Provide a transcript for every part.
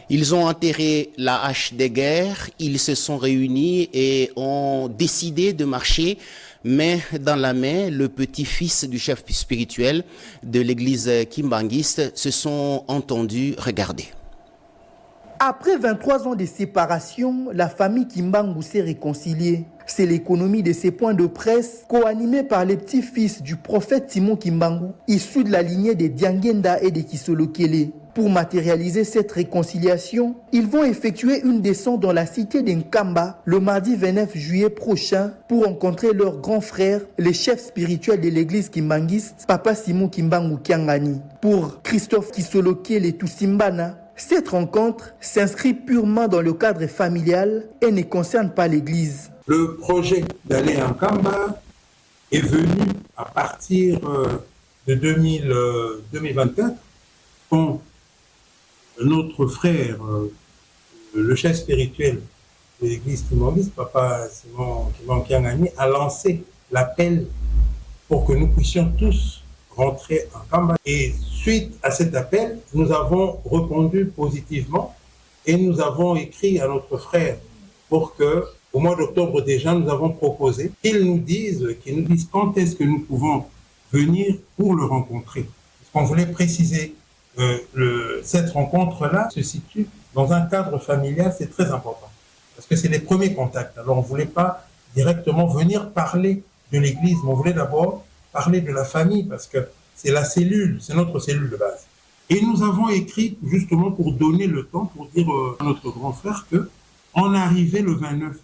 Ils ont enterré la hache des guerres, ils se sont réunis et ont décidé de marcher main dans la main. Le petit-fils du chef spirituel de l'église kimbangiste se sont entendus regarder. Après 23 ans de séparation, la famille Kimbangu s'est réconciliée. C'est l'économie de ces points de presse co-animés par les petits-fils du prophète Simon Kimbangu, issus de la lignée des Diangenda et des Kisolokele. Pour matérialiser cette réconciliation, ils vont effectuer une descente dans la cité d'Nkamba le mardi 29 juillet prochain pour rencontrer leur grand frère, le chef spirituel de l'église kimbangiste, Papa Simon Kimbangu Kiangani. Pour Christophe Kisolokele Tusimbana, cette rencontre s'inscrit purement dans le cadre familial et ne concerne pas l'église. Le projet d'aller en Kamba est venu à partir de 2024 quand notre frère, le chef spirituel de l'église kimbangiste, Papa Simon Kimbangu Kiangani, a lancé l'appel pour que nous puissions tous rentrer en Kamba. Et suite à cet appel, nous avons répondu positivement et nous avons écrit à notre frère pour que, au mois d'octobre déjà, nous avons proposé qu'ils nous disent quand est-ce que nous pouvons venir pour le rencontrer. Parce qu'on voulait préciser cette rencontre-là se situe dans un cadre familial, c'est très important. Parce que c'est les premiers contacts. Alors on ne voulait pas directement venir parler de l'église, mais on voulait d'abord parler de la famille, parce que c'est la cellule, c'est notre cellule de base. Et nous avons écrit justement pour donner le temps, pour dire à notre grand frère qu'on arrivait le 29.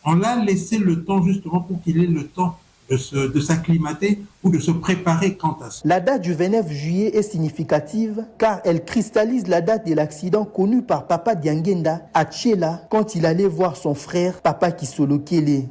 On l'a laissé le temps justement pour qu'il ait le temps de s'acclimater ou de se préparer quant à ça. La date du 29 juillet est significative car elle cristallise la date de l'accident connu par Papa Diangenda à Tchela quand il allait voir son frère Papa Kisolokele.